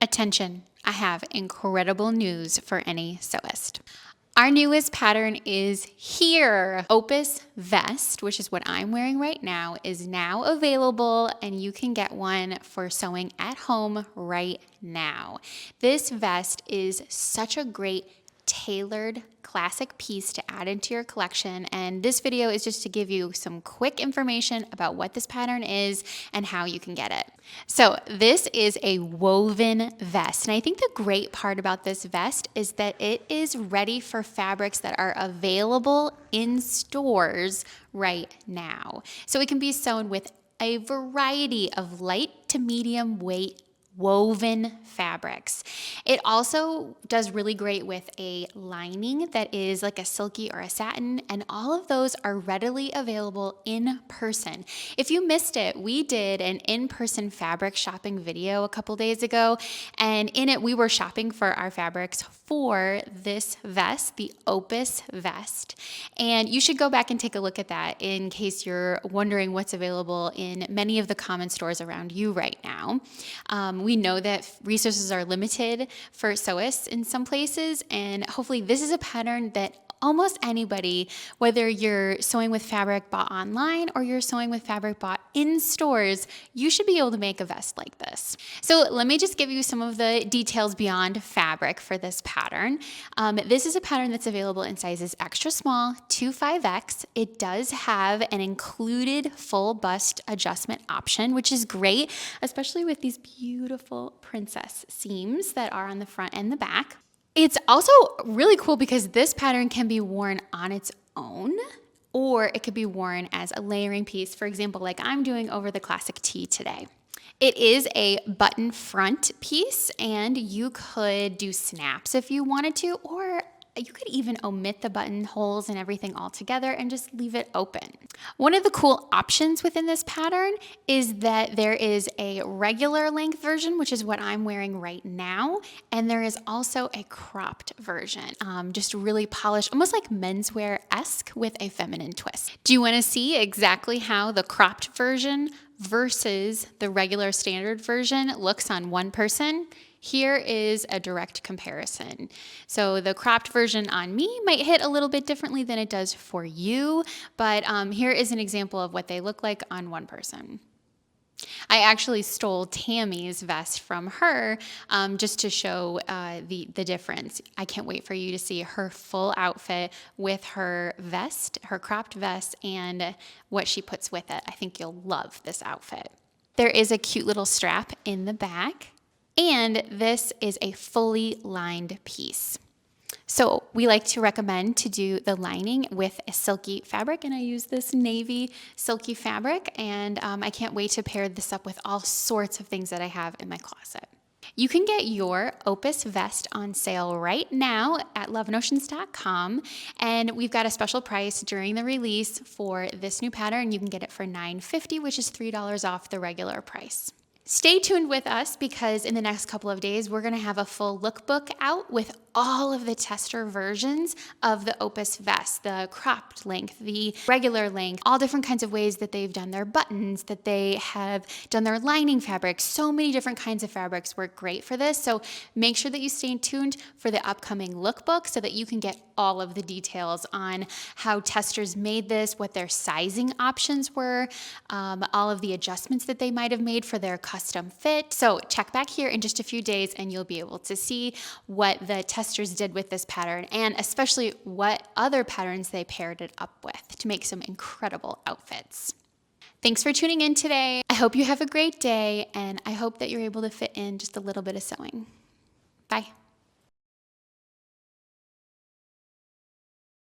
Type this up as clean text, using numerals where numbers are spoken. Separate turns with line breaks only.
Attention, I have incredible news for any sewist. Our newest pattern is here. Opus Vest, which is what I'm wearing right now, is now available and you can get one for sewing at home right now. This vest is such a great tailored classic piece to add into your collection, and this video is just to give you some quick information about what this pattern is and how you can get it. So this is a woven vest, and I think the great part about this vest is that it is ready for fabrics that are available in stores right now. So it can be sewn with a variety of light to medium weight woven fabrics. It also does really great with a lining that is like a silky or a satin, and all of those are readily available in person. If you missed it, we did an in-person fabric shopping video a couple days ago, and in it we were shopping for our fabrics for this vest, the Opus Vest, and you should go back and take a look at that in case you're wondering what's available in many of the common stores around you right now. We know that resources are limited for sewists in some places, and hopefully this is a pattern that almost anybody, whether you're sewing with fabric bought online or you're sewing with fabric bought in stores, you should be able to make a vest like this. So let me just give you some of the details beyond fabric for this pattern. This is a pattern that's available in sizes extra small to 5X. It does have an included full bust adjustment option, which is great, especially with these beautiful princess seams that are on the front and the back. It's also really cool because this pattern can be worn on its own, or it could be worn as a layering piece, for example, like I'm doing over the classic tee today. It is a button front piece, and you could do snaps if you wanted to, or you could even omit the buttonholes and everything altogether and just leave it open. One of the cool options within this pattern is that there is a regular length version, which is what I'm wearing right now, and there is also a cropped version, just really polished, almost like menswear-esque with a feminine twist. Do you want to see exactly how the cropped version versus the regular standard version looks on one person? Here is a direct comparison. So the cropped version on me might hit a little bit differently than it does for you, but here is an example of what they look like on one person. I actually stole Tammy's vest from her just to show the difference. I can't wait for you to see her full outfit with her vest, her cropped vest, and what she puts with it. I think you'll love this outfit. There is a cute little strap in the back. And this is a fully lined piece. So we like to recommend to do the lining with a silky fabric, and I use this navy silky fabric, and I can't wait to pair this up with all sorts of things that I have in my closet. You can get your Opus Vest on sale right now at loveandOceans.com, and we've got a special price during the release for this new pattern. You can get it for $9.50, which is $3 off the regular price. Stay tuned with us because in the next couple of days, we're going to have a full lookbook out with all of the tester versions of the Opus Vest, the cropped length, the regular length, all different kinds of ways that they've done their buttons, that they have done their lining fabrics. So many different kinds of fabrics work great for this. So make sure that you stay tuned for the upcoming lookbook so that you can get all of the details on how testers made this, what their sizing options were, all of the adjustments that they might have made for their custom fit. So check back here in just a few days and you'll be able to see what the testers did with this pattern, and especially what other patterns they paired it up with to make some incredible outfits. Thanks for tuning in today. I hope you have a great day, and I hope that you're able to fit in just a little bit of sewing. Bye.